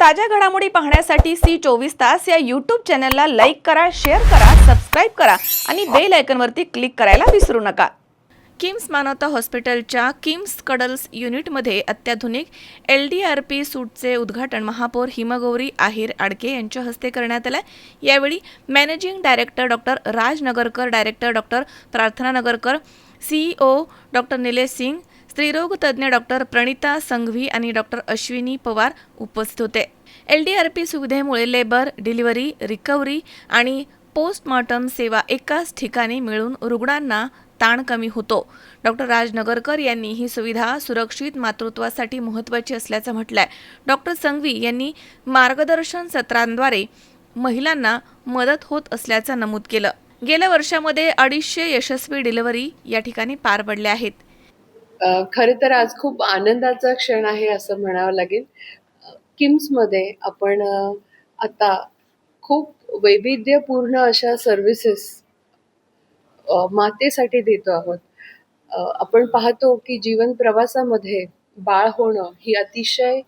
ताज्या घडामोडी पाहण्यासाठी सी24 तास या यूट्यूब चॅनलला लाईक करा, शेअर करा, सबस्क्राईब करा आणि बेल आयकॉनवरती क्लिक करायला विसरू नका। किम्स मानवता हॉस्पिटलच्या किम्स कडल्स युनिटमध्ये अत्याधुनिक LDRP सूटचे उद्घाटन महापौर हिमगौरी आहिर आडके यांच्या हस्ते करण्यात आले। यावेळी मॅनेजिंग डायरेक्टर डॉक्टर राज नगरकर, डायरेक्टर डॉक्टर प्रार्थना नगरकर, CEO डॉक्टर निलेश सिंग, स्त्रीरोग तज्ज्ञ डॉक्टर प्रणिता संघवी आणि डॉक्टर अश्विनी पवार उपस्थित होते। LDRP सुविधेमुळे लेबर, डिलिव्हरी, रिकव्हरी आणि पोस्टमॉर्टम सेवा एकाच ठिकाणी मिळून रुग्णांना ताण कमी होतो। डॉक्टर राज नगरकर यांनी ही सुविधा सुरक्षित मातृत्वासाठी महत्त्वाची असल्याचं म्हटलंय। डॉक्टर संघवी यांनी मार्गदर्शन सत्रांद्वारे महिलांना मदत होत असल्याचं नमूद केलं। गेल्या वर्षामध्ये 250 यशस्वी डिलिव्हरी या ठिकाणी पार पडल्या आहेत। खरं तर आज खूप आनंदाचा क्षण आहे असं म्हणावं लागेल। किम्समध्ये आपण आता खूप वैविध्यपूर्ण अशा सर्व्हिसेस मातेसाठी देतो आहोत। आपण पाहतो की जीवन प्रवासामध्ये बाळ होणं ही अतिशय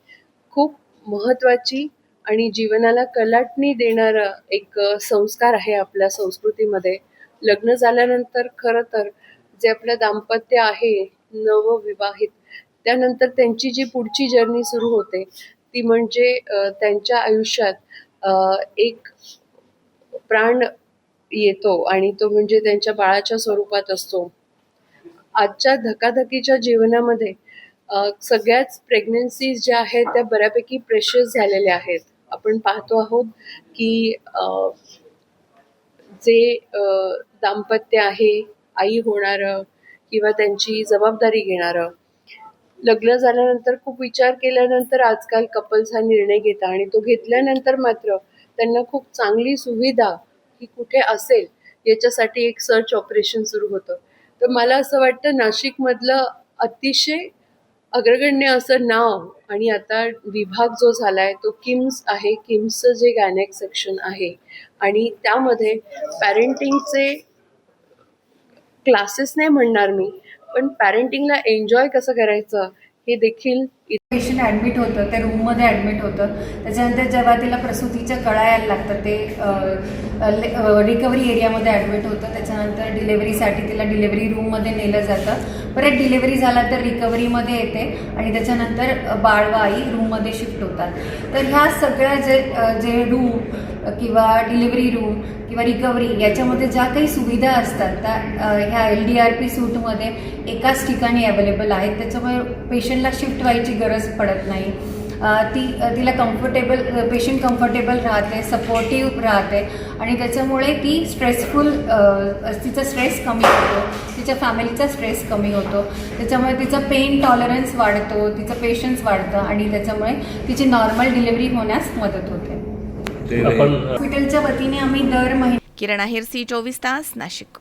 खूप महत्त्वाची आणि जीवनाला कलाटणी देणारा एक संस्कार आहे आपल्या संस्कृतीमध्ये। लग्न झाल्यानंतर खरं तर जे आपलं दाम्पत्य आहे नवविवाहित, त्यानंतर त्यांची जी पुढची जर्नी सुरू होते ती म्हणजे त्यांच्या आयुष्यात एक प्राण येतो आणि तो म्हणजे त्यांच्या बाळाच्या स्वरूपात असतो। आजच्या धकाधकीच्या जीवनामध्ये सगळ्याच प्रेग्नन्सीज ज्या आहेत त्या बऱ्यापैकी प्रेशियस झालेल्या आहेत। आपण पाहतो आहोत की जे दाम्पत्य आहे, आई होणारं किंवा त्यांची जबाबदारी घेणारं, लग्न झाल्यानंतर खूप विचार केल्यानंतर आजकाल कपल्स हा निर्णय घेतात आणि तो घेतल्यानंतर मात्र त्यांना खूप चांगली सुविधा ही कुठे असेल याच्यासाठी एक सर्च ऑपरेशन सुरू होतं। तर मला असं वाटतं नाशिकमधलं अतिशय अग्रगण्य असं नाव आणि आता विभाग जो झालाय तो किम्स आहे। किम्सचं जे गायनेक सेक्शन आहे आणि त्यामध्ये पॅरेंटिंगचे क्लासेस नाही म्हणणार मी, पण पॅरेंटिंगला एन्जॉय कसं करायचं हे देखील पेशंट ॲडमिट होतं, त्या रूममध्ये ॲडमिट होतं। त्याच्यानंतर जेव्हा तिला प्रसूतीच्या कळा यायला लागतात ते रिकव्हरी एरियामध्ये ॲडमिट होतं। त्याच्यानंतर डिलेव्हरीसाठी तिला डिलेव्हरी रूममध्ये नेलं जातं। परत डिलेव्हरी झाला तर रिकव्हरीमध्ये येते आणि त्याच्यानंतर बाळ व आई रूममध्ये शिफ्ट होतात। तर ह्या सगळ्या जे रूम किंवा डिलिव्हरी रूम किंवा रिकव्हरी याच्यामध्ये ज्या काही सुविधा असतात त्या ह्या LDRP सूटमध्ये एकाच ठिकाणी अवेलेबल आहेत। त्याच्यामुळे पेशंटला शिफ्ट व्हायची गरज पडत नाही। तिला पेशंट कम्फर्टेबल राहते, सपोर्टिव्ह राहते आणि त्याच्यामुळे ती तिचा स्ट्रेस कमी होतो, तिच्या फॅमिलीचा स्ट्रेस कमी होतो। त्याच्यामुळे तिचा पेन टॉलरन्स वाढतो, तिचं पेशन्स वाढतं आणि त्याच्यामुळे तिची नॉर्मल डिलिव्हरी होण्यास मदत होते। हॉस्पिटलच्या वतीने आम्ही दर महिन्याला किरण आहेर, सी24 तास, नाशिक।